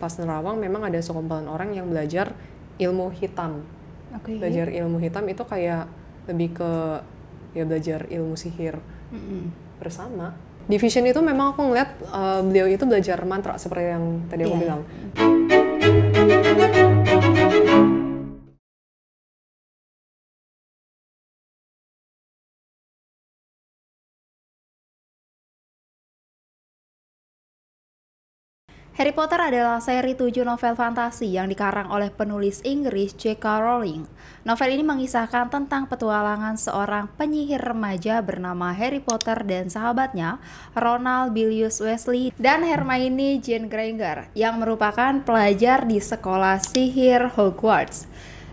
pas nerawang memang ada sekumpulan orang yang belajar ilmu hitam. Belajar ilmu hitam itu kayak lebih ke ya belajar ilmu sihir bersama. Di Vision itu memang aku ngeliat beliau itu belajar mantra seperti yang tadi aku bilang. Harry Potter adalah seri 7 novel fantasi yang dikarang oleh penulis Inggris J.K. Rowling. Novel ini mengisahkan tentang petualangan seorang penyihir remaja bernama Harry Potter dan sahabatnya, Ronald Bilius Weasley dan Hermione Jane Granger, yang merupakan pelajar di sekolah sihir Hogwarts.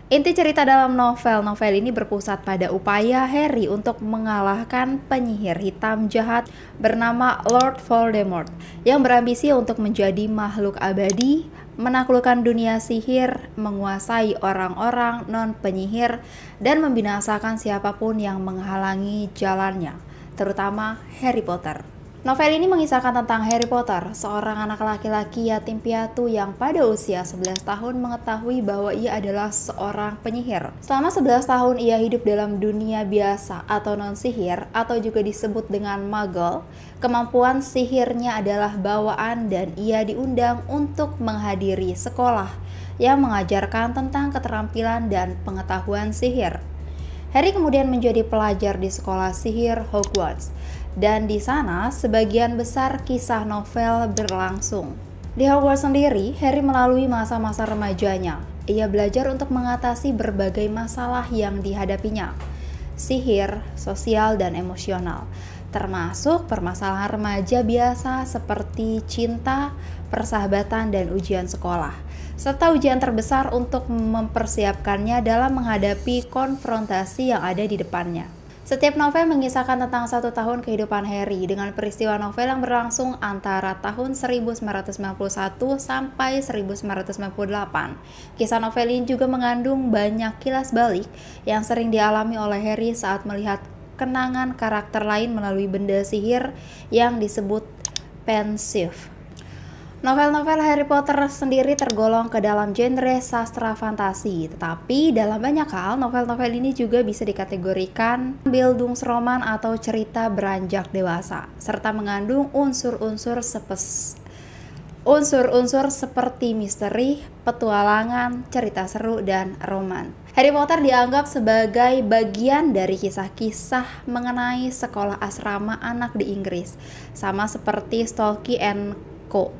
Inti cerita dalam novel ini berpusat pada upaya Harry untuk mengalahkan penyihir hitam jahat bernama Lord Voldemort yang berambisi untuk menjadi makhluk abadi, menaklukkan dunia sihir, menguasai orang-orang non-penyihir, dan membinasakan siapapun yang menghalangi jalannya, terutama Harry Potter. Novel ini mengisahkan tentang Harry Potter, seorang anak laki-laki yatim piatu yang pada usia 11 tahun mengetahui bahwa ia adalah seorang penyihir. Selama 11 tahun ia hidup dalam dunia biasa atau non-sihir atau juga disebut dengan muggle. Kemampuan sihirnya adalah bawaan dan ia diundang untuk menghadiri sekolah yang mengajarkan tentang keterampilan dan pengetahuan sihir. Harry kemudian menjadi pelajar di sekolah sihir Hogwarts. Dan di sana, sebagian besar kisah novel berlangsung. Di Hogwarts sendiri, Harry melalui masa-masa remajanya. Ia belajar untuk mengatasi berbagai masalah yang dihadapinya. Sihir, sosial, dan emosional. Termasuk permasalahan remaja biasa seperti cinta, persahabatan, dan ujian sekolah. Serta ujian terbesar untuk mempersiapkannya dalam menghadapi konfrontasi yang ada di depannya. Setiap novel mengisahkan tentang 1 tahun kehidupan Harry dengan peristiwa novel yang berlangsung antara tahun 1991 sampai 1998. Kisah novel ini juga mengandung banyak kilas balik yang sering dialami oleh Harry saat melihat kenangan karakter lain melalui benda sihir yang disebut pensieve. Novel-novel Harry Potter sendiri tergolong ke dalam genre sastra fantasi, tetapi dalam banyak hal novel-novel ini juga bisa dikategorikan Bildungsroman atau cerita beranjak dewasa, serta mengandung unsur-unsur seperti misteri, petualangan, cerita seru, dan roman. Harry Potter dianggap sebagai bagian dari kisah-kisah mengenai sekolah asrama anak di Inggris, sama seperti Tolkien & Co.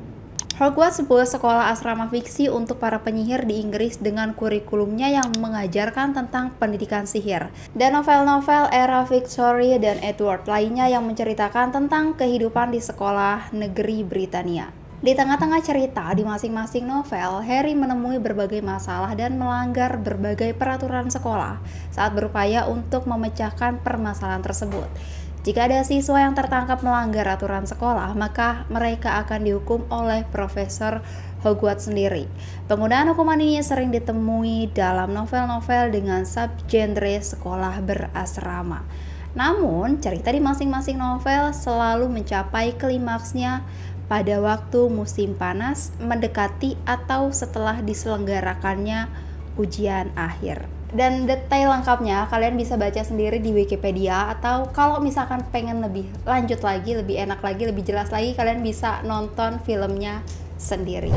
Hogwarts sebuah sekolah asrama fiksi untuk para penyihir di Inggris dengan kurikulumnya yang mengajarkan tentang pendidikan sihir. Dan novel-novel era Victoria dan Edward lainnya yang menceritakan tentang kehidupan di sekolah negeri Britania. Di tengah-tengah cerita di masing-masing novel, Harry menemui berbagai masalah dan melanggar berbagai peraturan sekolah saat berupaya untuk memecahkan permasalahan tersebut. Jika ada siswa yang tertangkap melanggar aturan sekolah, maka mereka akan dihukum oleh Profesor Hogwarts sendiri. Penggunaan hukuman ini sering ditemui dalam novel-novel dengan subgenre sekolah berasrama. Namun, cerita di masing-masing novel selalu mencapai klimaksnya pada waktu musim panas mendekati atau setelah diselenggarakannya ujian akhir. Dan detail lengkapnya kalian bisa baca sendiri di Wikipedia, atau kalau misalkan pengen lebih lanjut lagi, lebih enak lagi, lebih jelas lagi, kalian bisa nonton filmnya sendiri.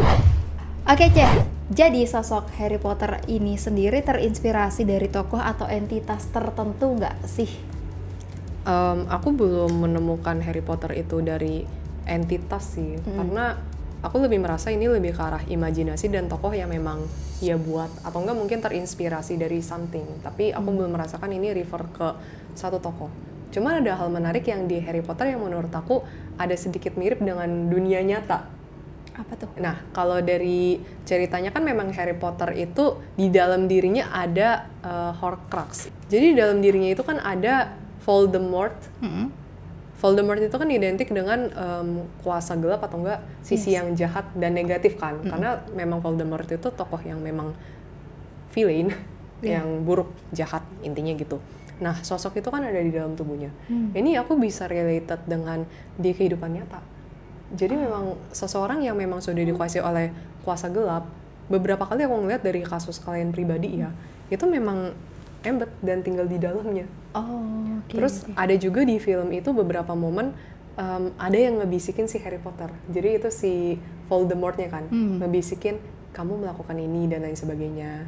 Oke Ceh, jadi sosok Harry Potter ini sendiri terinspirasi dari tokoh atau entitas tertentu nggak sih? Aku belum menemukan Harry Potter itu dari entitas sih, karena aku lebih merasa ini lebih ke arah imajinasi dan tokoh yang memang dia buat, atau enggak mungkin terinspirasi dari something, tapi aku belum merasakan ini refer ke satu tokoh. Cuman ada hal menarik yang di Harry Potter yang menurut aku ada sedikit mirip dengan dunia nyata. Apa tuh? Nah, kalau dari ceritanya kan memang Harry Potter itu di dalam dirinya ada Horcrux. Jadi di dalam dirinya itu kan ada Voldemort. Voldemort itu kan identik dengan kuasa gelap atau enggak sisi yang jahat dan negatif kan, karena memang Voldemort itu tokoh yang memang villain, yang buruk, jahat intinya gitu. Nah, sosok itu kan ada di dalam tubuhnya. Ini aku bisa related dengan di kehidupan nyata. Jadi memang seseorang yang memang sudah dikuasai oleh kuasa gelap, beberapa kali aku ngeliat dari kasus kalian pribadi ya, itu memang embed dan tinggal di dalamnya. Terus ada juga di film itu beberapa momen ada yang ngebisikin si Harry Potter. Jadi itu si Voldemort-nya kan, ngebisikin kamu melakukan ini dan lain sebagainya.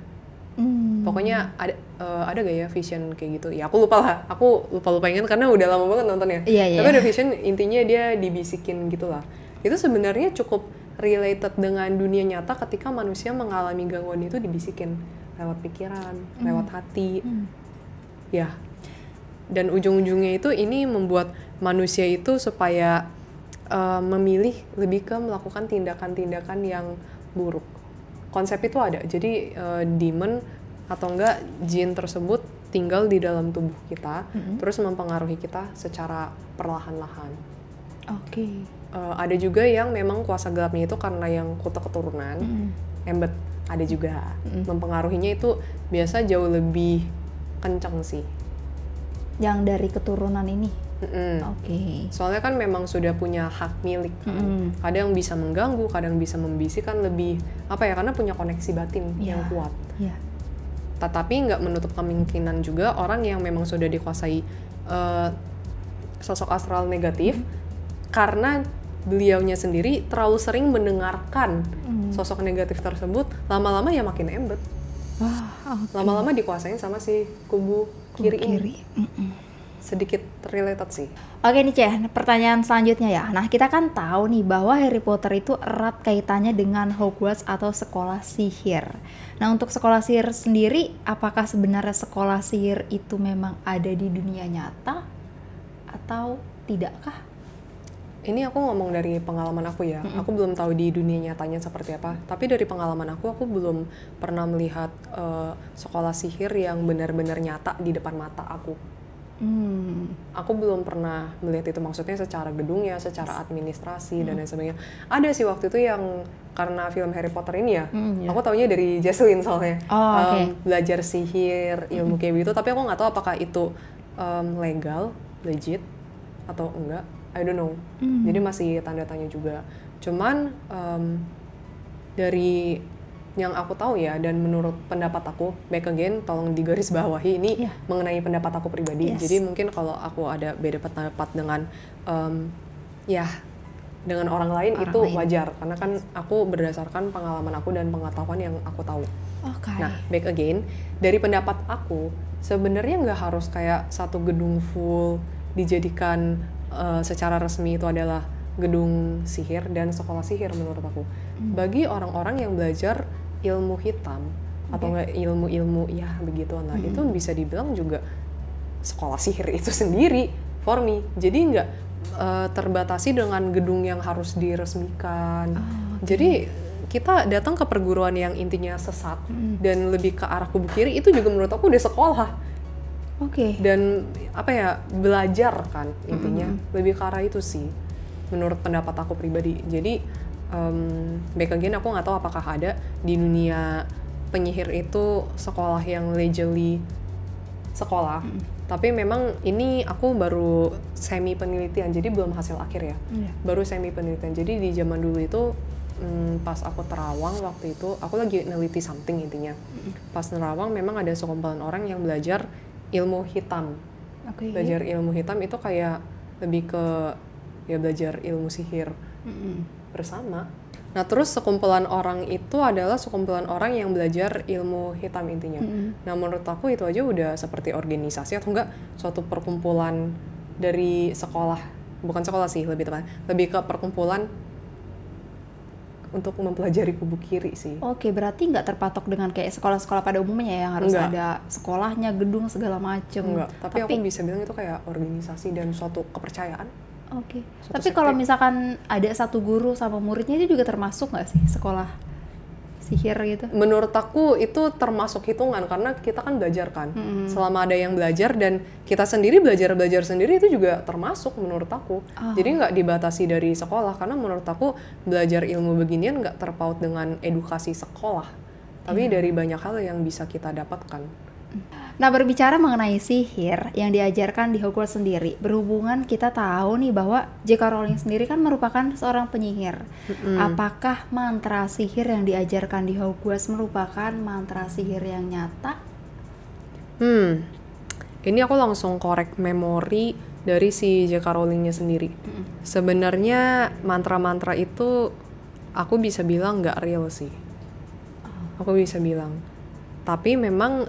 Pokoknya ada gak ya vision kayak gitu? Ya aku lupa lah, aku lupa ingat karena udah lama banget nontonnya. Tapi ada vision, intinya dia dibisikin gitulah. Itu sebenarnya cukup related dengan dunia nyata ketika manusia mengalami gangguan itu dibisikin lewat pikiran, lewat hati. Ya. Dan ujung-ujungnya itu ini membuat manusia itu supaya memilih lebih ke melakukan tindakan-tindakan yang buruk. Konsep itu ada, jadi demon atau enggak jin tersebut tinggal di dalam tubuh kita, terus mempengaruhi kita secara perlahan-lahan. Ada juga yang memang kuasa gelapnya itu karena yang kute keturunan, embed ada juga. Mempengaruhinya itu biasa jauh lebih kencang sih. Yang dari keturunan ini? Soalnya kan memang sudah punya hak milik kan. Kadang bisa mengganggu, kadang bisa membisik kan lebih karena punya koneksi batin yang kuat. Tetapi nggak menutup kemungkinan juga orang yang memang sudah dikuasai sosok astral negatif karena beliaunya sendiri terlalu sering mendengarkan sosok negatif tersebut, lama-lama ya makin embed. Lama-lama dikuasain sama si kubu kiri ini. Sedikit related sih. Oke nih Ceh, pertanyaan selanjutnya ya. Nah kita kan tahu nih bahwa Harry Potter itu erat kaitannya dengan Hogwarts atau sekolah sihir. Nah untuk sekolah sihir sendiri, apakah sebenarnya sekolah sihir itu memang ada di dunia nyata atau tidakkah? Ini aku ngomong dari pengalaman aku ya. Aku belum tahu di dunia nyatanya seperti apa. Tapi dari pengalaman aku belum pernah melihat sekolah sihir yang benar-benar nyata di depan mata aku. Aku belum pernah melihat itu, maksudnya secara gedungnya, secara administrasi dan lain sebagainya. Ada sih waktu itu yang karena film Harry Potter ini ya, aku taunya dari Jesslyn soalnya. Belajar sihir, ilmu kayak gitu, tapi aku nggak tahu apakah itu legal, legit atau enggak. I don't know. Jadi masih tanda tanya juga. Cuman dari yang aku tahu ya, dan menurut pendapat aku, back again, tolong digaris bawahi ini mengenai pendapat aku pribadi. Jadi mungkin kalau aku ada beda pendapat dengan dengan orang lain itu wajar, karena kan aku berdasarkan pengalaman aku dan pengetahuan yang aku tahu. Nah, back again, dari pendapat aku, sebenarnya nggak harus kayak satu gedung full dijadikan secara resmi itu adalah gedung sihir dan sekolah sihir menurut aku. Bagi orang-orang yang belajar ilmu hitam atau enggak ilmu-ilmu ya begitu, nah itu bisa dibilang juga sekolah sihir itu sendiri for me. Jadi nggak terbatasi dengan gedung yang harus diresmikan. Jadi kita datang ke perguruan yang intinya sesat dan lebih ke arah kubu kiri, itu juga menurut aku udah sekolah. Dan belajar kan intinya lebih ke arah itu sih menurut pendapat aku pribadi. Jadi back again, aku nggak tahu apakah ada di dunia penyihir itu sekolah yang legally sekolah. Tapi memang ini aku baru semi penelitian, jadi belum hasil akhir ya. Baru semi penelitian. Jadi di zaman dulu itu pas aku terawang waktu itu, aku lagi neliti something intinya. Pas nerawang memang ada sekumpulan orang yang belajar ilmu hitam. Belajar ilmu hitam itu kayak lebih ke belajar ilmu sihir bersama. Nah terus sekumpulan orang itu adalah sekumpulan orang yang belajar ilmu hitam intinya. Nah menurut aku itu aja udah seperti organisasi atau enggak suatu perkumpulan dari sekolah, bukan sekolah sih lebih tepat, lebih ke perkumpulan untuk mempelajari kubu kiri sih. Berarti nggak terpatok dengan kayak sekolah-sekolah pada umumnya yang harus ada sekolahnya, gedung segala macem. Enggak, tapi aku bisa bilang itu kayak organisasi dan suatu kepercayaan. Tapi kalau misalkan ada satu guru sama muridnya, itu juga termasuk nggak sih sekolah sihir gitu? Menurut aku itu termasuk hitungan, karena kita kan belajar kan. Selama ada yang belajar dan kita sendiri belajar sendiri, itu juga termasuk menurut aku. Jadi nggak dibatasi dari sekolah, karena menurut aku belajar ilmu beginian nggak terpaut dengan edukasi sekolah, tapi dari banyak hal yang bisa kita dapatkan. Nah, berbicara mengenai sihir yang diajarkan di Hogwarts sendiri, berhubungan kita tahu nih bahwa J.K. Rowling sendiri kan merupakan seorang penyihir. Apakah mantra sihir yang diajarkan di Hogwarts merupakan mantra sihir yang nyata? Ini aku langsung korek memori dari si J.K. Rowling-nya sendiri. Sebenarnya mantra-mantra itu aku bisa bilang nggak real sih. Aku bisa bilang. Tapi memang,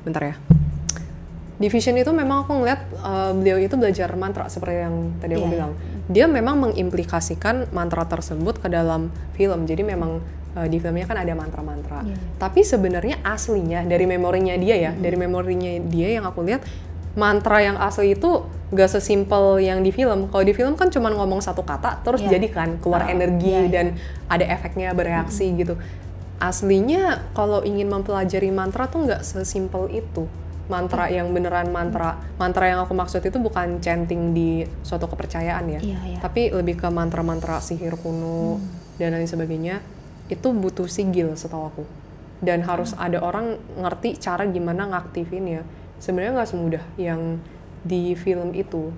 bentar ya. Di Vision itu memang aku ngeliat beliau itu belajar mantra seperti yang tadi aku bilang. Dia memang mengimplikasikan mantra tersebut ke dalam film. Jadi memang di filmnya kan ada mantra-mantra. Tapi sebenarnya aslinya dari memorinya dia ya, dari memorinya dia yang aku lihat, mantra yang asli itu gak sesimpel yang di film. Kalau di film kan cuma ngomong satu kata terus jadi kan keluar energi dan ada efeknya bereaksi gitu. Aslinya kalau ingin mempelajari mantra tuh nggak sesimpel itu. Mantra yang beneran mantra yang aku maksud itu bukan chanting di suatu kepercayaan ya, tapi lebih ke mantra-mantra sihir kuno dan lain sebagainya. Itu butuh sigil setahu aku, dan harus ada orang ngerti cara gimana ngaktifin ya. Sebenarnya nggak semudah yang di film itu,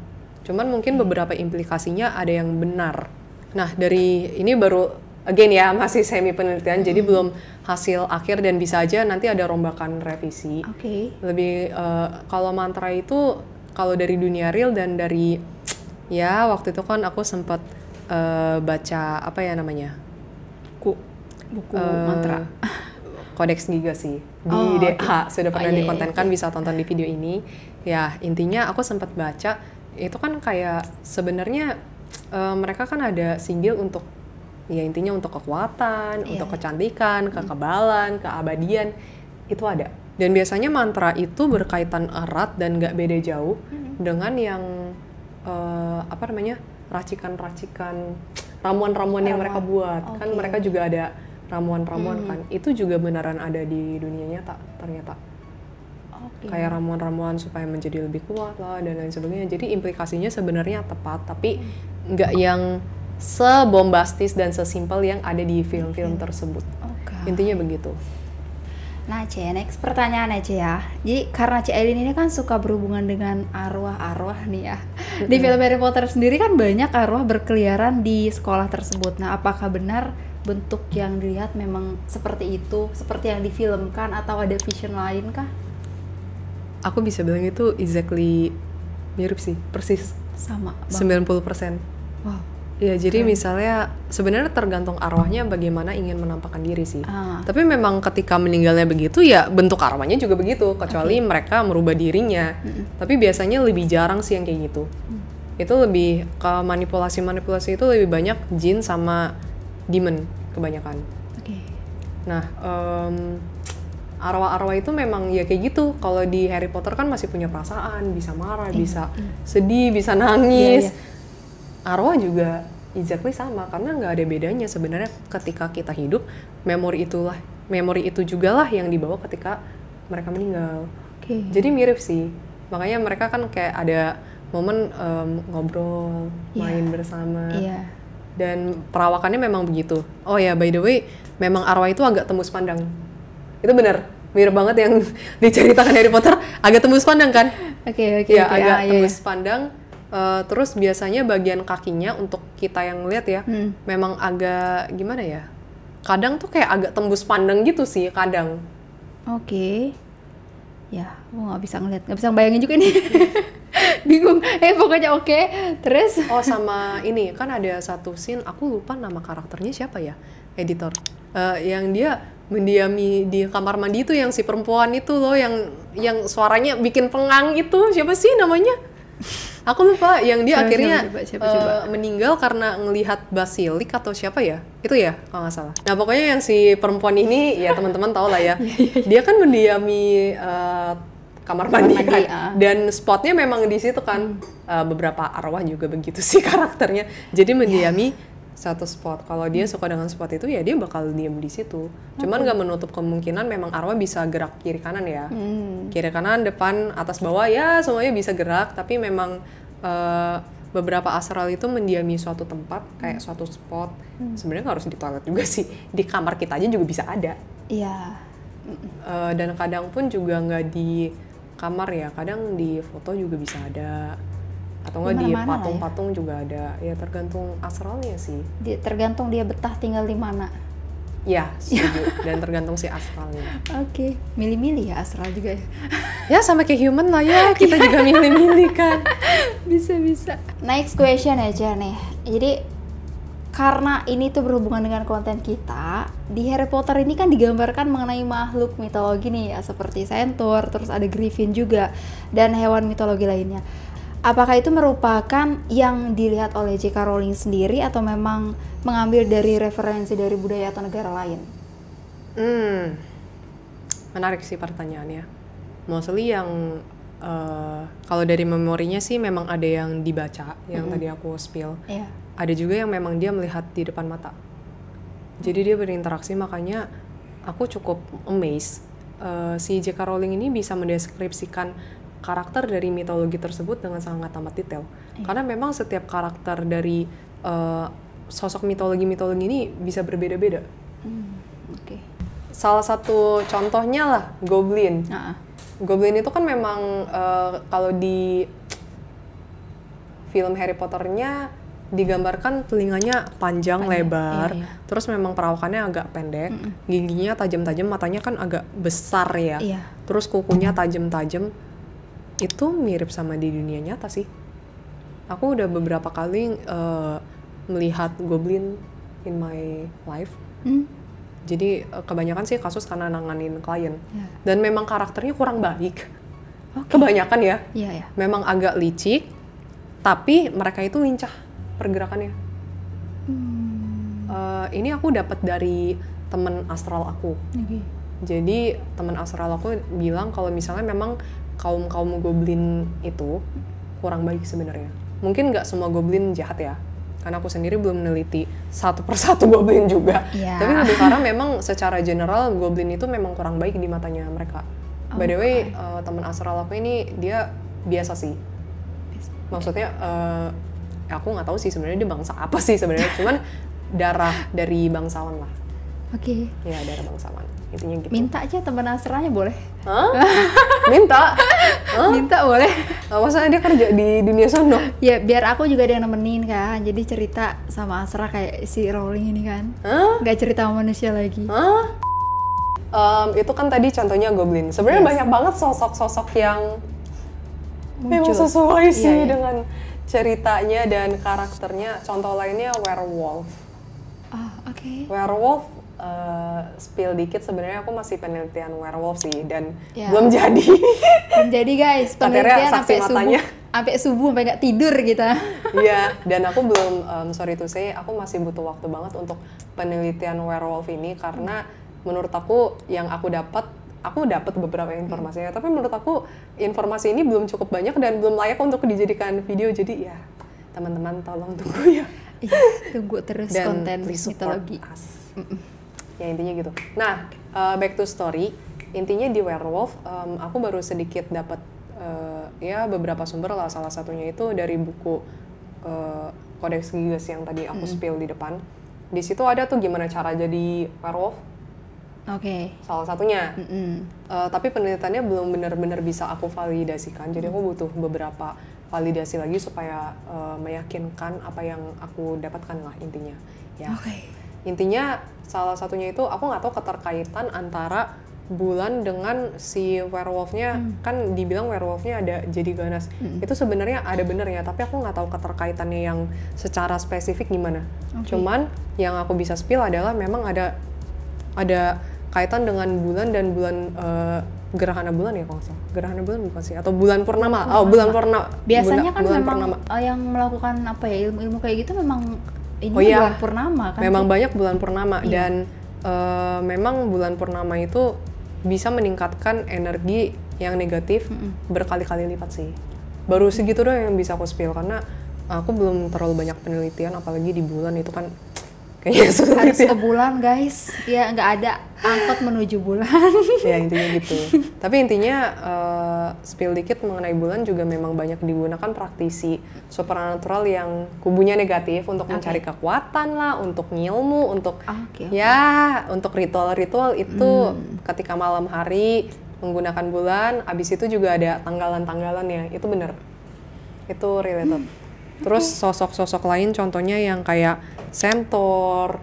cuman mungkin beberapa implikasinya ada yang benar. Nah, dari ini baru again ya, masih semi penelitian, jadi belum hasil akhir dan bisa aja nanti ada rombakan revisi. Lebih kalau mantra itu kalau dari dunia real dan dari ya waktu itu kan aku sempat baca apa ya namanya buku mantra Kodeks Giga sih di DH sudah pernah dikontenkan, bisa tonton di video ini. Ya intinya aku sempat baca itu kan kayak sebenarnya mereka kan ada sigil untuk ya intinya untuk kekuatan, untuk kecantikan, kekebalan, keabadian, itu ada. Dan biasanya mantra itu berkaitan erat dan gak beda jauh dengan yang apa namanya, racikan-racikan, ramuan-ramuan yang mereka buat. Kan mereka juga ada ramuan-ramuan kan, itu juga beneran ada di dunia nyata ternyata. Kayak ramuan-ramuan supaya menjadi lebih kuat lah dan lain sebagainya. Jadi implikasinya sebenarnya tepat, tapi nggak yang sebombastis dan sesimpel yang ada di film-film tersebut. Intinya begitu. Nah, next pertanyaan aja ya. Jadi karena Aileen ini kan suka berhubungan dengan arwah-arwah nih ya. Di film Harry Potter sendiri kan banyak arwah berkeliaran di sekolah tersebut. Nah, apakah benar bentuk yang dilihat memang seperti itu, seperti yang difilmkan, atau ada vision lain kah? Aku bisa bilang itu exactly mirip sih, persis. Sama banget. 90%. Wow. Ya, jadi misalnya sebenarnya tergantung arwahnya bagaimana ingin menampakkan diri sih. Tapi memang ketika meninggalnya begitu ya bentuk arwahnya juga begitu, kecuali mereka merubah dirinya. Tapi biasanya lebih jarang sih yang kayak gitu. Itu lebih ke manipulasi-manipulasi, itu lebih banyak jin sama demon kebanyakan. Nah, arwah-arwah itu memang ya kayak gitu. Kalau di Harry Potter kan masih punya perasaan, bisa marah, bisa sedih, bisa nangis. Arwah juga exactly sama, karena nggak ada bedanya sebenarnya ketika kita hidup. Memori itu juga lah yang dibawa ketika mereka meninggal. Jadi mirip sih, makanya mereka kan kayak ada momen ngobrol, main bersama, dan perawakannya memang begitu. Oh ya, by the way, memang arwah itu agak tembus pandang. Itu benar, mirip banget yang diceritakan Harry Potter, agak tembus pandang kan? Agak tembus pandang. Terus biasanya bagian kakinya untuk kita yang ngeliat ya, memang agak gimana ya, kadang tuh kayak agak tembus pandang gitu sih kadang. Ya, aku nggak bisa ngeliat, nggak bisa bayangin juga nih. Bingung. Pokoknya terus. Oh, sama ini kan ada satu scene, aku lupa nama karakternya siapa ya, editor, yang dia mendiami di kamar mandi itu, yang si perempuan itu loh, yang suaranya bikin pengang itu, siapa sih namanya? Aku lupa, yang dia akhirnya meninggal karena ngelihat basilik atau siapa ya, itu ya kalau nggak salah. Nah pokoknya yang si perempuan ini ya teman-teman tahu lah ya, dia kan mendiami kamar mandi kan, dan spotnya memang di situ kan. Beberapa arwah juga begitu sih karakternya, jadi mendiami satu spot. Kalau dia suka dengan spot itu ya dia bakal diam di situ. Cuman nggak menutup kemungkinan memang arwah bisa gerak kiri kanan ya, kiri kanan, depan, atas, bawah ya semuanya bisa gerak. Tapi memang beberapa astral itu mendiami suatu tempat, kayak suatu spot. Sebenarnya nggak harus di toilet juga sih, di kamar kita aja juga bisa ada. Dan kadang pun juga nggak di kamar ya, kadang di foto juga bisa ada, atau nggak di patung-patung juga ada. Ya tergantung astralnya sih. Tergantung dia betah tinggal di mana. Ya, setuju. Dan tergantung si astralnya. Oke, milih-milih ya astral juga ya. Ya sama kayak human lah ya, kita juga milih-milih kan. Bisa. Next question aja nih. Jadi karena ini tuh berhubungan dengan konten kita, di Harry Potter ini kan digambarkan mengenai makhluk mitologi nih ya, seperti Centaur, terus ada Griffin juga, dan hewan mitologi lainnya. Apakah itu merupakan yang dilihat oleh J.K. Rowling sendiri atau memang mengambil dari referensi dari budaya atau negara lain? Menarik sih pertanyaannya. Mostly yang kalau dari memorinya sih memang ada yang dibaca, yang tadi aku spill. Yeah. Ada juga yang memang dia melihat di depan mata. Jadi dia berinteraksi, makanya aku cukup amazed. Si J.K. Rowling ini bisa mendeskripsikan karakter dari mitologi tersebut dengan sangat amat detail. Karena memang setiap karakter dari sosok mitologi ini bisa berbeda-beda. Okay. Salah satu contohnya lah Goblin. Goblin itu kan memang kalau di film Harry Potternya digambarkan telinganya panjang lebar, terus memang perawakannya agak pendek, giginya tajam-tajam, matanya kan agak besar ya, terus kukunya tajam-tajam. Itu mirip sama di dunia nyata sih. Aku udah beberapa kali melihat Goblin in my life. Jadi kebanyakan sih kasus karena nanganin klien. Dan memang karakternya kurang baik. Kebanyakan ya. Memang agak licik, tapi mereka itu lincah pergerakannya. Ini aku dapat dari teman astral aku. Jadi teman astral aku bilang kalau misalnya memang kaum Goblin itu kurang baik sebenarnya. Mungkin nggak semua Goblin jahat ya, karena aku sendiri belum meneliti satu persatu Goblin juga. Tapi lebih karena memang secara general Goblin itu memang kurang baik di matanya mereka. By the way, teman astral aku ini dia biasa sih. Maksudnya aku nggak tahu sih sebenarnya dia bangsa apa sih sebenarnya. Cuman darah dari bangsawan lah. Ya darah bangsawan. Intinya gitu. Minta aja teman astralnya boleh? Minta? Minta boleh? Maksudnya dia kerja di dunia sono? Ya biar aku juga ada yang nemenin kan. Jadi cerita sama astral kayak si Rowling ini kan. Nggak cerita sama manusia lagi. Itu kan tadi contohnya Goblin. Sebenarnya banyak banget sosok-sosok yang memang sesuai sih dengan ceritanya dan karakternya. Contoh lainnya werewolf. Werewolf, spill dikit, sebenarnya aku masih penelitian werewolf sih dan belum jadi. Belum jadi guys, penelitian sampai subuh sampai nggak tidur kita. Iya, dan aku belum, sorry to say, aku masih butuh waktu banget untuk penelitian werewolf ini karena menurut aku yang aku dapat beberapa informasinya, tapi menurut aku informasi ini belum cukup banyak dan belum layak untuk dijadikan video. Jadi ya teman-teman tolong tunggu ya. Tunggu terus dan konten mitologi. Ya intinya gitu. Nah, back to story. Intinya di werewolf, aku baru sedikit dapat ya beberapa sumber lah. Salah satunya itu dari buku Codex Gigas yang tadi aku spill di depan. Di situ ada tuh gimana cara jadi werewolf. Salah satunya. Tapi penelitiannya belum benar-benar bisa aku validasikan. Jadi aku butuh beberapa validasi lagi supaya meyakinkan apa yang aku dapatkan lah intinya. Ya. Intinya salah satunya itu aku nggak tahu keterkaitan antara bulan dengan si werewolfnya. Kan dibilang werewolfnya ada jadi ganas. Itu sebenarnya ada benernya, tapi aku nggak tahu keterkaitannya yang secara spesifik gimana. Cuman yang aku bisa spill adalah memang ada kaitan dengan bulan dan bulan gerhana bulan ya kalau nggak salah. Gerhana bulan bukan sih, atau bulan purnama. Bulan purnama. Biasanya kan bulan memang purnama. Yang melakukan apa ya ilmu kayak gitu memang ini bulan purnama kan. Memang banyak bulan purnama dan memang bulan purnama itu bisa meningkatkan energi yang negatif berkali-kali lipat sih. Baru segitu doang yang bisa aku spill karena aku belum terlalu banyak penelitian, apalagi di bulan itu kan kayaknya sulit Harus ya. ke bulan guys, ya nggak ada angkot menuju bulan. Ya intinya gitu. Tapi intinya spill dikit mengenai bulan juga memang banyak digunakan praktisi supernatural yang kubunya negatif untuk mencari kekuatan lah, untuk ngilmu, untuk ya untuk ritual-ritual itu ketika malam hari menggunakan bulan. Abis itu juga ada tanggalan-tanggalannya, itu bener, itu related. Terus sosok-sosok lain contohnya yang kayak Centaur,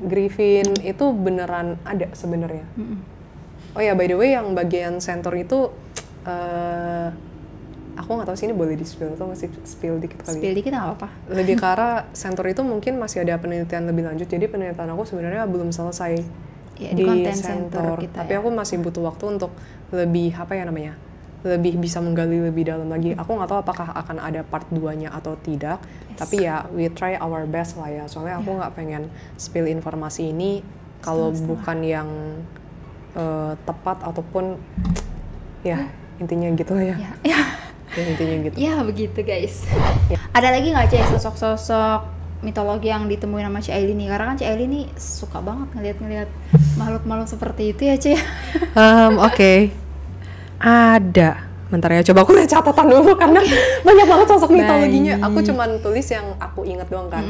Griffin itu beneran ada sebenarnya. Oh ya, by the way yang bagian Centaur itu aku nggak tahu sih ini boleh di-spill atau masih spill dikit kali. Spill dikit nggak apa-apa. Lebih ke arah Centaur itu mungkin masih ada penelitian lebih lanjut. Jadi penelitian aku sebenarnya belum selesai di konten Centaur kita. Tapi aku masih butuh waktu untuk lebih lebih bisa menggali lebih dalam lagi. Aku nggak tahu apakah akan ada part 2-nya atau tidak. Tapi ya we try our best lah ya. Soalnya aku nggak pengen spill informasi ini kalau bukan yang tepat ataupun ya intinya gitu lah ya. Ya intinya gitu. Ya begitu guys. Ada lagi nggak Cek sosok-sosok mitologi yang ditemuin sama Cik Aili nih? Karena kan Cik Aili nih suka banget ngeliat makhluk-makhluk seperti itu ya Cik. Oke. Ada. Bentar ya, coba aku lihat catatan dulu karena banyak banget sosok mitologinya. Aku cuman tulis yang aku inget doang kan.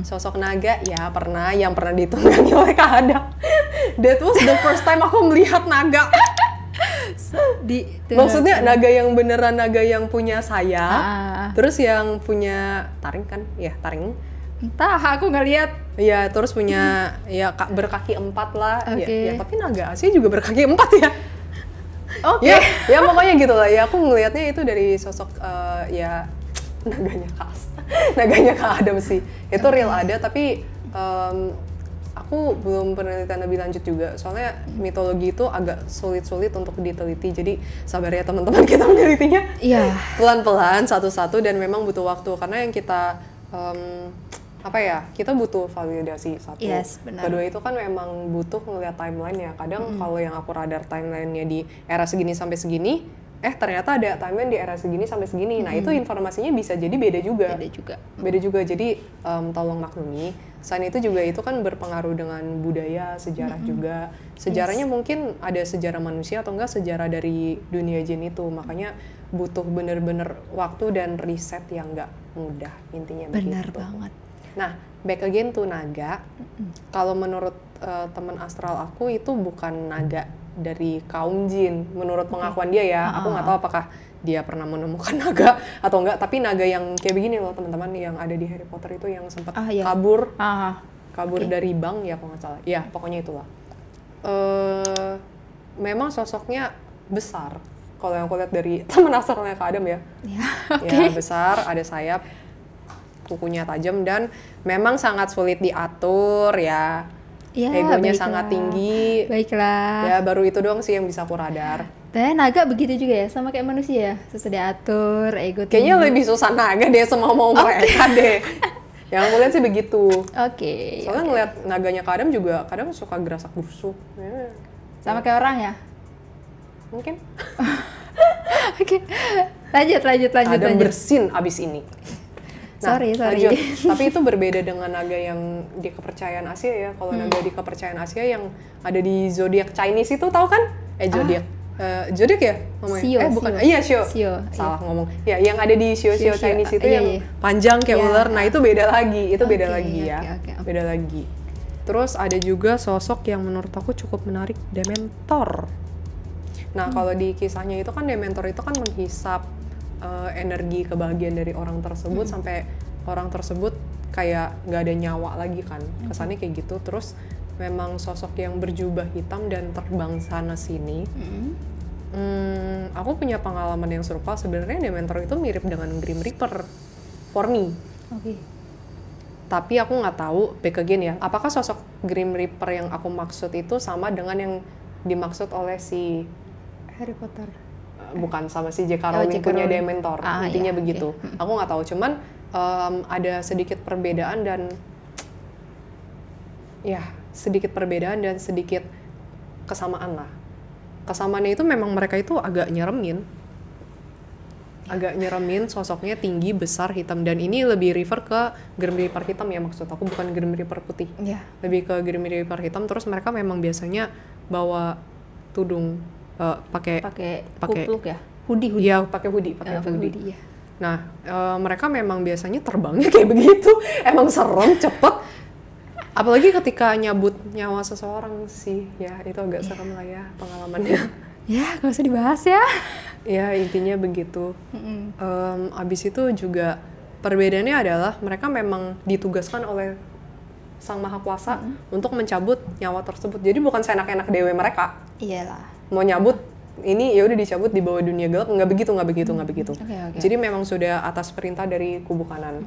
Sosok naga ya yang pernah ditunggangi oleh Kak Adam. That was the first time aku melihat naga. Maksudnya naga yang beneran, naga yang punya sayap. Terus yang punya taring kan? Ya, taring. Entah, aku nggak lihat. Ya, terus punya berkaki 4 lah. Ya, tapi naga Asia juga berkaki 4 ya. Oke. Ya pokoknya gitu lah. Ya aku ngelihatnya itu dari sosok ya naganya Kak Adam sih. Itu real ada, tapi aku belum penelitian lebih lanjut juga. Soalnya mitologi itu agak sulit-sulit untuk diteliti. Jadi sabar ya teman-teman, kita menelitinya pelan-pelan satu-satu dan memang butuh waktu karena yang kita kita butuh validasi satu. Kedua itu kan memang butuh ngeliat timeline ya. Kadang kalau yang aku radar timelinenya di era segini sampai segini, ternyata ada timeline di era segini sampai segini. Nah itu informasinya bisa jadi beda juga. Jadi tolong maklumi. Selain itu juga itu kan berpengaruh dengan budaya, sejarah juga. Sejarahnya mungkin ada sejarah manusia atau enggak sejarah dari dunia jin itu. Makanya butuh bener-bener waktu dan riset yang enggak mudah intinya. Benar begitu. Banget. Nah, back again tuh naga. Kalau menurut teman astral aku itu bukan naga dari kaum jin. Menurut pengakuan dia ya, aku nggak tahu apakah dia pernah menemukan naga atau enggak. Tapi naga yang kayak begini loh teman-teman, yang ada di Harry Potter itu yang sempat kabur dari bank ya kalau nggak salah. Ya pokoknya itulah. Memang sosoknya besar. Kalau yang aku lihat dari teman astralnya Kak Adam ya. Ya besar, ada sayap. Kukunya tajam dan memang sangat sulit diatur ya. Egonya sangat tinggi. Ya baru itu doang sih yang bisa aku radar. Dan naga begitu juga ya, sama kayak manusia ya, susah diatur, ego tinggi. Kayaknya lebih susah naga deh semau mereka deh. Yang aku lihat sih begitu. Soalnya ngeliat naganya Kak Adam juga kadang suka gerasak gerusuk. Sama kayak orang ya? Mungkin. Lanjut. Adam bersin abis ini. Nah, sorry. Tapi itu berbeda dengan naga yang di kepercayaan Asia ya. Kalau naga di kepercayaan Asia yang ada di zodiak Chinese itu tahu kan? Zodiak. Zodiak ya? Shio, bukan. Iya, Shio. Salah ngomong. Ya, yang ada di Shio Chinese itu yang panjang kayak ular. Nah, itu beda lagi. Itu beda lagi ya. Beda lagi. Terus ada juga sosok yang menurut aku cukup menarik, Dementor. Nah, kalau di kisahnya itu kan Dementor itu kan menghisap energi kebahagiaan dari orang tersebut sampai orang tersebut kayak nggak ada nyawa lagi kan, kesannya kayak gitu. Terus memang sosok yang berjubah hitam dan terbang sana sini. Aku punya pengalaman yang serupa. Sebenarnya Dementor itu mirip dengan Grim Reaper for me. Tapi aku nggak tahu, back again ya, apakah sosok Grim Reaper yang aku maksud itu sama dengan yang dimaksud oleh si Harry Potter? Bukan, sama si J.K. Rowling punya Dementor, intinya begitu. Aku nggak tahu, cuman ada sedikit perbedaan dan sedikit kesamaan lah. Kesamaannya itu memang mereka itu agak nyeremin. agak nyeremin, sosoknya tinggi, besar, hitam, dan ini lebih refer ke Grim Reaper hitam ya, maksud aku bukan Grim Reaper putih. Lebih ke Grim Reaper hitam. Terus mereka memang biasanya bawa tudung, pakai kupluk ya, hoodie. Iya, pakai hoodie. Ya. Nah, mereka memang biasanya terbangnya kayak begitu, emang serem, cepet. Apalagi ketika nyabut nyawa seseorang sih, ya itu agak serem lah ya pengalamannya. Ya, gak usah dibahas ya. Ya, intinya begitu. Abis itu juga perbedaannya adalah mereka memang ditugaskan oleh Sang Maha Kuasa untuk mencabut nyawa tersebut. Jadi bukan seenak-enak dewe mereka. Iyalah. Mau nyabut, ini ya udah dicabut di bawah dunia gelap, nggak begitu. Okay. Jadi memang sudah atas perintah dari kubu kanan.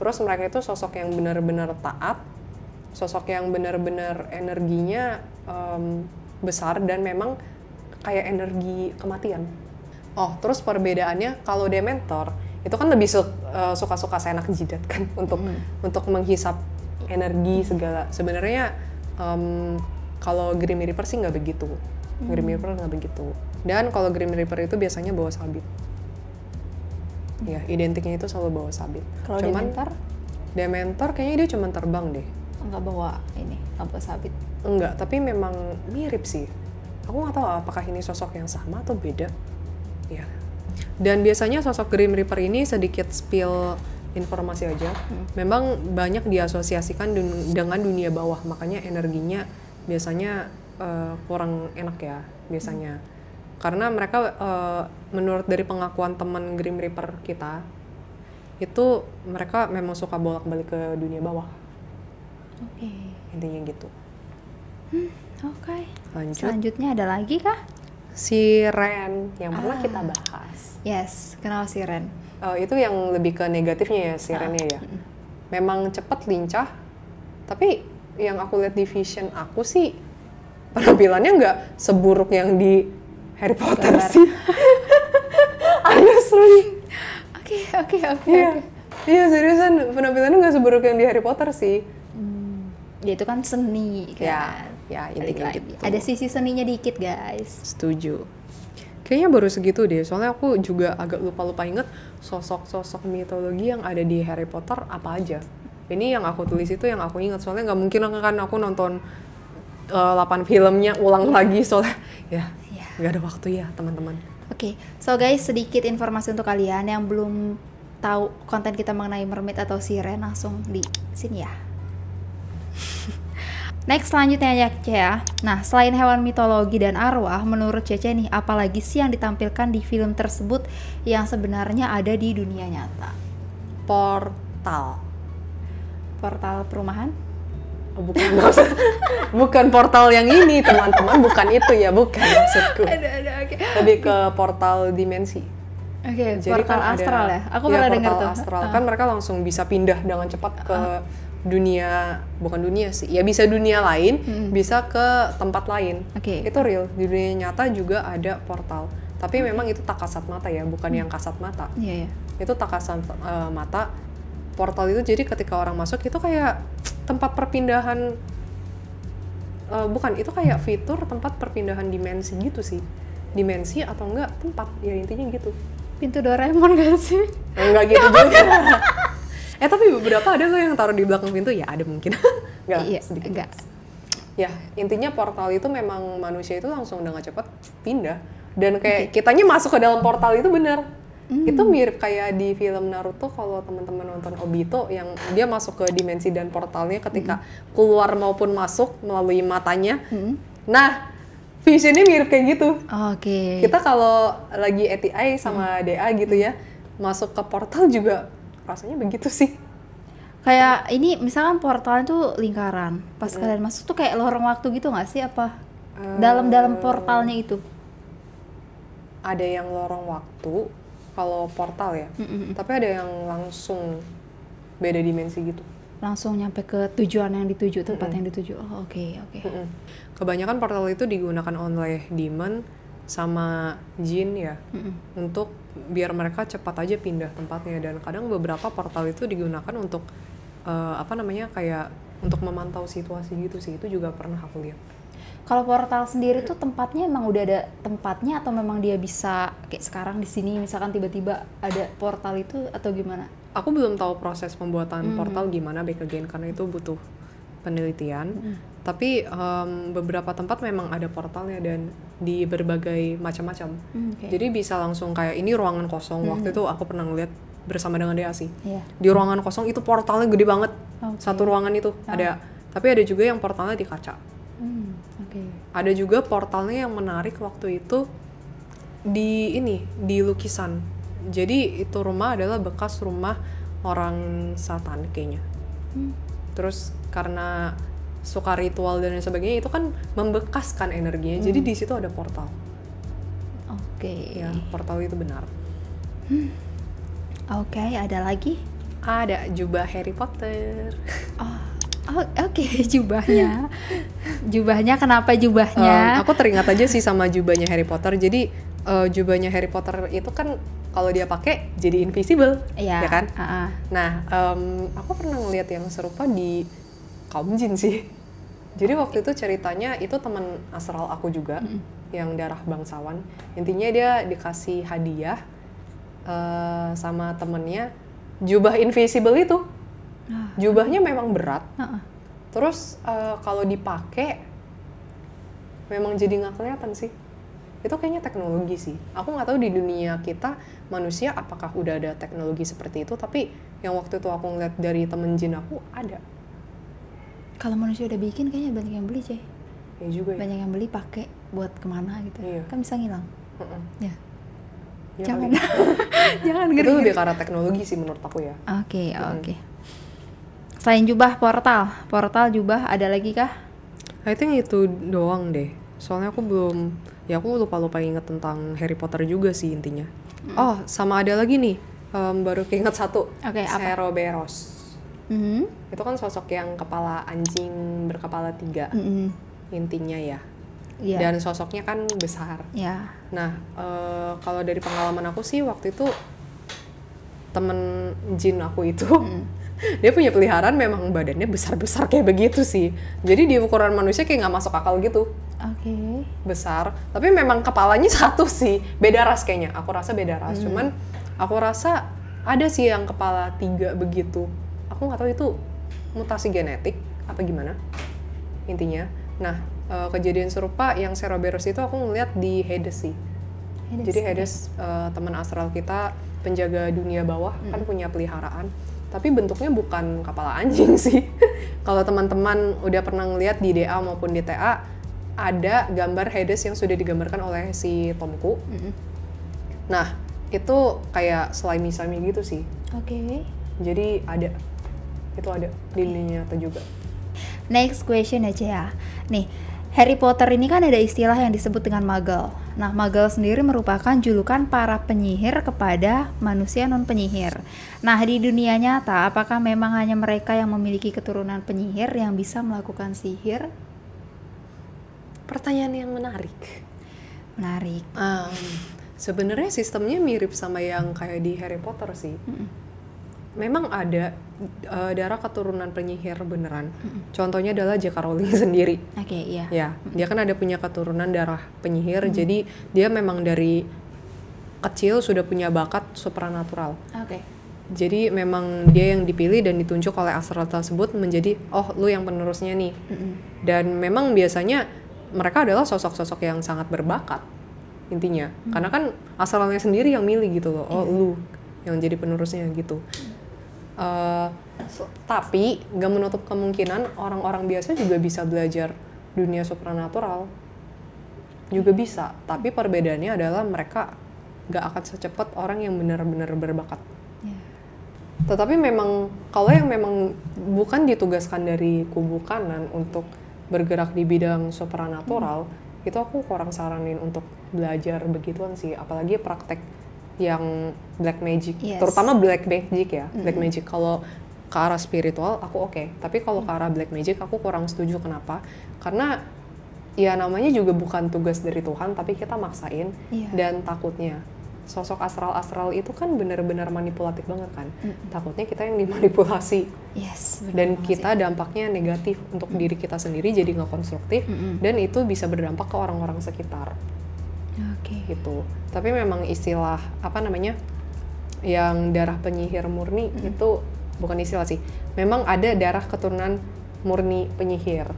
Terus mereka itu sosok yang benar-benar taat, sosok yang benar-benar energinya besar dan memang kayak energi kematian. Oh, terus perbedaannya kalau Dementor itu kan lebih suka-suka seenak jidat kan untuk menghisap energi segala. Sebenarnya kalau Grim Reaper sih nggak begitu. Grim Reaper nggak begitu. Dan kalau Grim Reaper itu biasanya bawa sabit. Ya, identiknya itu selalu bawa sabit. Kalau Dementor kayaknya dia cuma terbang deh. Nggak bawa sabit. Enggak, tapi memang mirip sih. Aku nggak tahu apakah ini sosok yang sama atau beda. Ya. Dan biasanya sosok Grim Reaper ini sedikit spill informasi aja. Memang banyak diasosiasikan dengan dunia bawah, makanya energinya biasanya kurang enak ya biasanya. Karena mereka menurut dari pengakuan teman Grim Reaper kita, itu mereka memang suka bolak-balik ke dunia bawah. Oke. Intinya gitu. Oke. Lanjut. Selanjutnya ada lagi kah? Siren yang pernah kita bahas. Yes, kenal Siren. Itu yang lebih ke negatifnya ya, Sirennya ya. Memang cepat, lincah. Tapi yang aku lihat di vision aku sih penampilannya nggak seburuk yang di Harry Potter sih. Honestly. Oke. Iya, seriusan penampilannya nggak seburuk yang di Harry Potter sih. Dia itu kan seni kan. Ya intinya gitu. Ada sisi seninya dikit guys. Setuju. Kayaknya baru segitu deh, soalnya aku juga agak lupa inget sosok-sosok mitologi yang ada di Harry Potter apa aja. Ini yang aku tulis itu yang aku inget, soalnya nggak mungkin kan aku nonton 8 filmnya ulang lagi, soalnya ya nggak ada waktu ya teman-teman. Oke, so guys, sedikit informasi untuk kalian yang belum tahu konten kita mengenai mermaid atau siren, langsung di sini ya. Next, selanjutnya ya Cece ya. Nah, selain hewan mitologi dan arwah, menurut Cece nih, apalagi sih yang ditampilkan di film tersebut yang sebenarnya ada di dunia nyata? Portal perumahan? Oh, bukan, bukan portal yang ini teman-teman, bukan itu ya, bukan maksudku. Oke. Lebih ke portal dimensi. Oke, portal kan astral ya? Aku pernah dengar tuh. Astral, kan mereka langsung bisa pindah dengan cepat ke dunia, bukan dunia sih, ya bisa dunia lain, bisa ke tempat lain. Itu real, di dunia nyata juga ada portal. Tapi memang itu tak kasat mata ya, bukan yang kasat mata. Itu tak kasat mata. Portal itu jadi ketika orang masuk itu kayak tempat perpindahan, bukan, itu kayak fitur tempat perpindahan dimensi gitu sih. Dimensi atau enggak tempat, ya intinya gitu. Pintu Doraemon gak sih? Enggak gitu juga. Tapi beberapa ada loh yang taruh di belakang pintu, ya ada mungkin. Sedikit. Enggak. Ya, intinya portal itu memang manusia itu langsung dengan cepat pindah. Dan kayak kitanya masuk ke dalam portal itu bener. Itu mirip kayak di film Naruto kalau teman-teman nonton Obito yang dia masuk ke dimensi dan portalnya ketika keluar maupun masuk melalui matanya. Nah, visionnya mirip kayak gitu. Kita kalau lagi ATI sama DA gitu ya, masuk ke portal juga rasanya begitu sih. Kayak ini misalkan portalnya tuh lingkaran, pas kalian masuk tuh kayak lorong waktu gitu nggak sih, apa dalam portalnya itu? Ada yang lorong waktu kalau portal ya, tapi ada yang langsung beda dimensi gitu. Langsung nyampe ke tujuan yang dituju, tempat yang dituju. Oke. Kebanyakan portal itu digunakan oleh demon sama jin ya, untuk biar mereka cepat aja pindah tempatnya. Dan kadang beberapa portal itu digunakan untuk kayak untuk memantau situasi gitu sih. Itu juga pernah aku lihat. Kalau portal sendiri tuh tempatnya emang udah ada tempatnya atau memang dia bisa kayak sekarang di sini misalkan tiba-tiba ada portal itu atau gimana? Aku belum tahu proses pembuatan portal gimana back again karena itu butuh penelitian. Tapi beberapa tempat memang ada portalnya dan di berbagai macam-macam. Jadi bisa langsung kayak ini ruangan kosong. Waktu itu aku pernah ngeliat bersama dengan Dea sih. Di ruangan kosong itu portalnya gede banget. Satu ruangan itu ada. Tapi ada juga yang portalnya di kaca. Ada juga portalnya yang menarik waktu itu di lukisan. Jadi itu rumah adalah bekas rumah orang satan kayaknya. Terus karena suka ritual dan sebagainya itu kan membekaskan energinya. Jadi di situ ada portal. Ya, portal itu benar. Ada lagi? Ada jubah Harry Potter. Jubahnya. Jubahnya kenapa jubahnya? Aku teringat aja sih sama jubahnya Harry Potter. Jadi jubahnya Harry Potter itu kan kalau dia pakai jadi invisible, ya kan? Nah, aku pernah ngeliat yang serupa di kaum jin sih. Jadi waktu itu ceritanya itu teman astral aku juga yang darah bangsawan. Intinya dia dikasih hadiah sama temennya jubah invisible itu. Jubahnya memang berat. Terus kalau dipakai memang jadi nggak kelihatan sih. Itu kayaknya teknologi sih. Aku nggak tahu di dunia kita manusia apakah udah ada teknologi seperti itu. Tapi yang waktu itu aku ngeliat dari temen jin aku ada. Kalau manusia udah bikin kayaknya banyak yang beli, Cey. Ya juga ya. Banyak yang beli pakai buat kemana gitu. Kan bisa ngilang. Ya. Jangan. Jangan Itu lebih ke arah teknologi sih menurut aku ya. Oke. Selain jubah portal jubah ada lagi kah? I think itu doang deh. Soalnya aku aku lupa inget tentang Harry Potter juga sih intinya. Oh, sama ada lagi nih. Baru keinget satu. Cerberus. Itu kan sosok yang kepala anjing berkepala 3 intinya ya. Dan sosoknya kan besar. Nah, kalau dari pengalaman aku sih waktu itu temen jin aku itu dia punya peliharaan memang badannya besar-besar kayak begitu sih. Jadi di ukuran manusia kayak nggak masuk akal gitu. Besar, tapi memang kepalanya satu sih. Beda ras kayaknya. Aku rasa beda ras. Cuman aku rasa ada sih yang kepala 3 begitu. Aku nggak tahu itu mutasi genetik apa gimana intinya. Nah, kejadian serupa yang Cerberus itu aku ngeliat di Hades sih. Jadi Hades teman astral kita, penjaga dunia bawah, kan punya peliharaan. Tapi bentuknya bukan kepala anjing sih. Kalau teman-teman udah pernah ngeliat di DA maupun di TA, ada gambar Hades yang sudah digambarkan oleh si Tomku. Nah, itu kayak slimy-slimy gitu sih. Jadi ada. Itu ada di dunia nyata juga. Next question aja ya. Nih, Harry Potter ini kan ada istilah yang disebut dengan Muggle. Nah, Muggle sendiri merupakan julukan para penyihir kepada manusia non-penyihir. Nah, di dunia nyata, apakah memang hanya mereka yang memiliki keturunan penyihir yang bisa melakukan sihir? Pertanyaan yang menarik. Sebenarnya sistemnya mirip sama yang kayak di Harry Potter sih. Memang ada darah keturunan penyihir beneran. Contohnya adalah J.K. Rowling sendiri. Ya, dia kan ada punya keturunan darah penyihir. Jadi dia memang dari kecil sudah punya bakat supranatural. Jadi memang dia yang dipilih dan ditunjuk oleh astral tersebut menjadi lu yang penerusnya nih. Dan memang biasanya mereka adalah sosok-sosok yang sangat berbakat intinya. Karena kan astralnya sendiri yang milih gitu loh. Lu yang jadi penerusnya gitu. Tapi gak menutup kemungkinan orang-orang biasa juga bisa belajar dunia supranatural juga bisa, tapi perbedaannya adalah mereka gak akan secepat orang yang benar-benar berbakat. Tetapi memang kalau yang memang bukan ditugaskan dari kubu kanan untuk bergerak di bidang supranatural, itu aku kurang saranin untuk belajar begituan sih, apalagi praktek yang black magic, terutama black magic ya. Black magic kalau ke arah spiritual aku oke. Tapi kalau ke arah black magic aku kurang setuju. Kenapa? Karena ya namanya juga bukan tugas dari Tuhan, tapi kita maksain. Dan takutnya sosok astral itu kan benar-benar manipulatif banget kan. Takutnya kita yang dimanipulasi. Yes. Dan kita dampaknya negatif untuk diri kita sendiri, jadi nggak konstruktif. Dan itu bisa berdampak ke orang-orang sekitar. Gitu. Tapi memang istilah apa namanya, yang darah penyihir murni itu bukan istilah sih. Memang ada darah keturunan murni penyihir.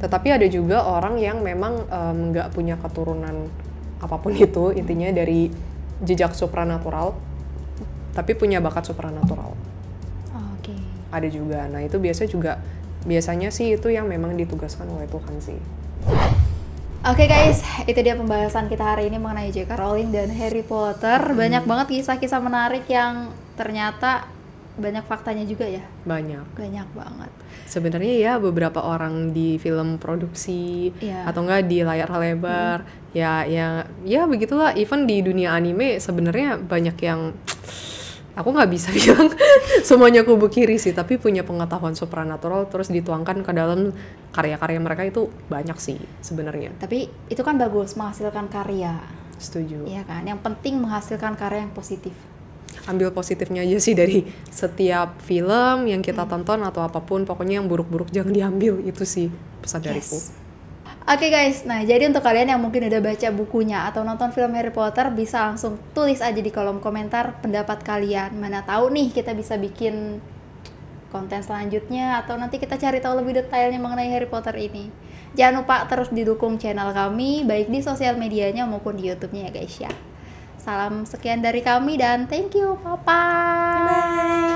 Tetapi ada juga orang yang memang nggak punya keturunan apapun itu, intinya dari jejak supranatural, tapi punya bakat supranatural. Ada juga. Nah itu biasanya sih itu yang memang ditugaskan oleh Tuhan sih. Oke guys, itu dia pembahasan kita hari ini mengenai J.K. Rowling dan Harry Potter. Banyak banget kisah-kisah menarik yang ternyata banyak faktanya juga ya. Banyak banget. Sebenarnya ya beberapa orang di film produksi atau enggak di layar lebar ya begitulah. Even di dunia anime sebenarnya banyak yang aku nggak bisa bilang semuanya kubu kiri sih, tapi punya pengetahuan supranatural terus dituangkan ke dalam karya-karya mereka itu banyak sih sebenarnya. Tapi itu kan bagus menghasilkan karya. Setuju. Iya kan, yang penting menghasilkan karya yang positif. Ambil positifnya aja sih dari setiap film yang kita tonton atau apapun, pokoknya yang buruk-buruk jangan diambil, itu sih pesan dariku. Oke guys, nah jadi untuk kalian yang mungkin udah baca bukunya atau nonton film Harry Potter, bisa langsung tulis aja di kolom komentar pendapat kalian. Mana tahu nih kita bisa bikin konten selanjutnya atau nanti kita cari tahu lebih detailnya mengenai Harry Potter ini. Jangan lupa terus didukung channel kami baik di sosial medianya maupun di YouTube-nya ya guys ya. Salam sekian dari kami dan thank you, bye-bye.